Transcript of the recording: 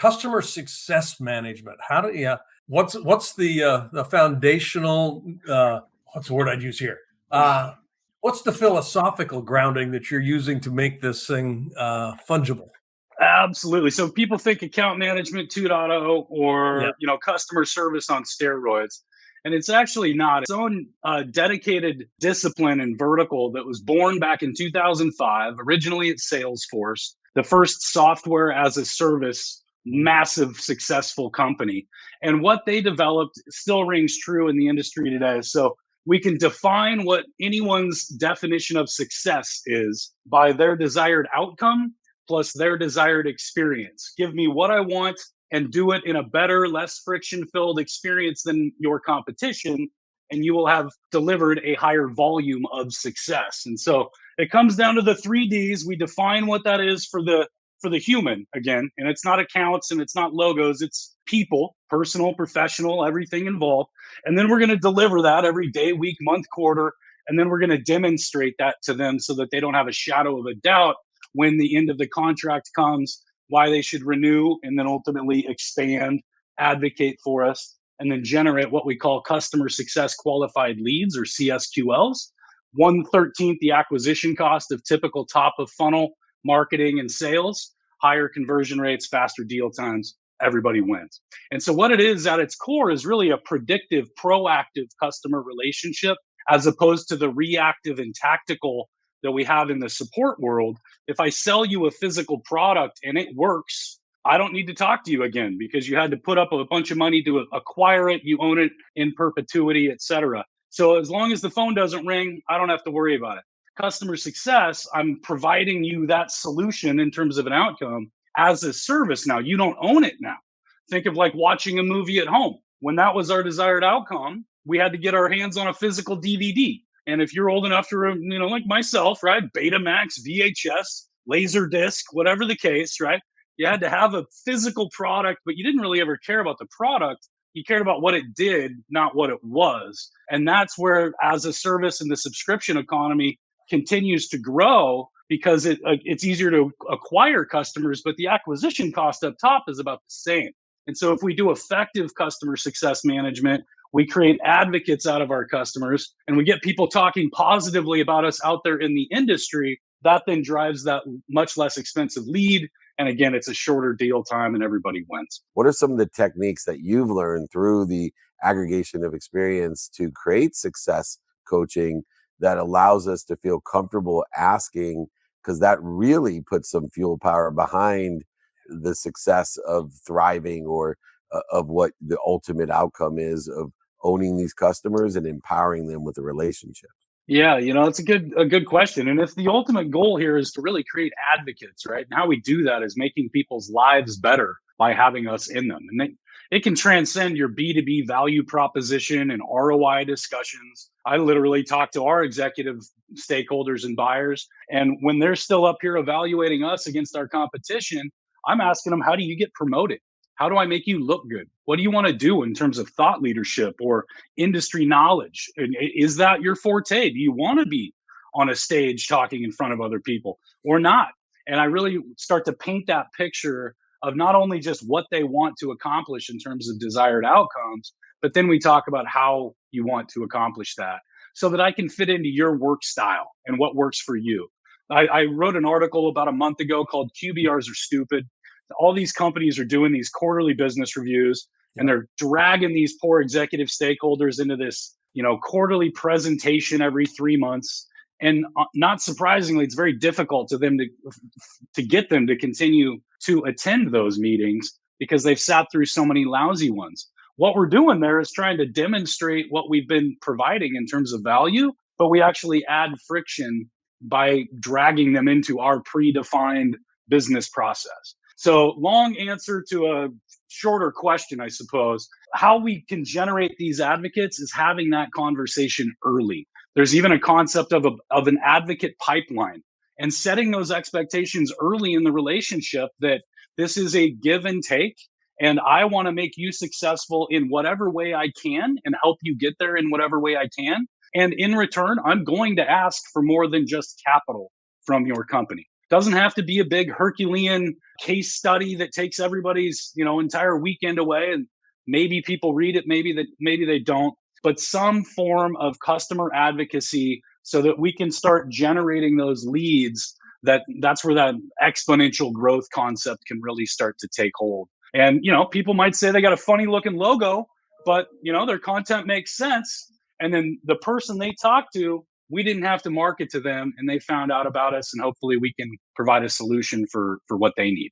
customer success management. How do you? What's the foundational? What's the word I'd use here? Uh, what's the philosophical grounding that you're using to make this thing fungible? Absolutely. So people think account management 2.0 Yeah. or customer service on steroids, and it's actually not. Its own dedicated discipline and vertical that was born back in 2005. Originally at Salesforce, the first software as a service, massive successful company, and what they developed still rings true in the industry today. So we can define what anyone's definition of success is by their desired outcome plus their desired experience. Give me what I want and do it in a better, less friction filled experience than your competition, and you will have delivered a higher volume of success. And so it comes down to the 3Ds. We define what that is for the human again, and it's not accounts and it's not logos, it's people, personal, professional, everything involved. And then we're going to deliver that every day, week, month, quarter, and then we're going to demonstrate that to them so that they don't have a shadow of a doubt when the end of the contract comes, why they should renew, and then ultimately expand, advocate for us, and then generate what we call customer success qualified leads or CSQLs. 1/13 the acquisition cost of typical top of funnel marketing and sales, higher conversion rates, faster deal times, everybody wins. And so what it is at its core is really a predictive, proactive customer relationship as opposed to the reactive and tactical that we have in the support world. If I sell you a physical product and it works, I don't need to talk to you again because you had to put up a bunch of money to acquire it, you own it in perpetuity, etc. So as long as the phone doesn't ring, I don't have to worry about it. Customer success, I'm providing you that solution in terms of an outcome as a service now. You don't own it now. Think of like watching a movie at home. When that was our desired outcome, we had to get our hands on a physical DVD. And if you're old enough to, like myself, right, Betamax, VHS, Laserdisc, whatever the case, right, you had to have a physical product, but you didn't really ever care about the product. You cared about what it did, not what it was. And that's where, as a service in the subscription economy continues to grow, because it's easier to acquire customers, but the acquisition cost up top is about the same. And so if we do effective customer success management, we create advocates out of our customers, and we get people talking positively about us out there in the industry. That then drives that much less expensive lead. And again, it's a shorter deal time and everybody wins. What are some of the techniques that you've learned through the aggregation of experience to create success coaching that allows us to feel comfortable asking? Because that really puts some fuel power behind the success of thriving or of what the ultimate outcome is of owning these customers and empowering them with a relationship. Yeah, it's a good question. And if the ultimate goal here is to really create advocates, right? And how we do that is making people's lives better by having us in them. And it can transcend your B2B value proposition and ROI discussions. I literally talk to our executive stakeholders and buyers. And when they're still up here evaluating us against our competition, I'm asking them, how do you get promoted? How do I make you look good? What do you want to do in terms of thought leadership or industry knowledge? And is that your forte? Do you want to be on a stage talking in front of other people or not? And I really start to paint that picture of not only just what they want to accomplish in terms of desired outcomes, but then we talk about how you want to accomplish that so that I can fit into your work style and what works for you. I wrote an article about a month ago called QBRs Are Stupid. All these companies are doing these quarterly business reviews, and they're dragging these poor executive stakeholders into this, quarterly presentation every 3 months. And not surprisingly, it's very difficult to get them to continue to attend those meetings because they've sat through so many lousy ones. What we're doing there is trying to demonstrate what we've been providing in terms of value, but we actually add friction by dragging them into our predefined business process. So, long answer to a shorter question, I suppose. How we can generate these advocates is having that conversation early. There's even a concept of an advocate pipeline and setting those expectations early in the relationship that this is a give and take. And I want to make you successful in whatever way I can and help you get there in whatever way I can. And in return, I'm going to ask for more than just capital from your company. Doesn't have to be a big Herculean case study that takes everybody's, entire weekend away. And maybe people read it, maybe they don't, but some form of customer advocacy so that we can start generating those leads. That's where that exponential growth concept can really start to take hold. And people might say they got a funny looking logo, but their content makes sense. And then the person they talk to, we didn't have to market to them, and they found out about us, and hopefully we can provide a solution for what they need.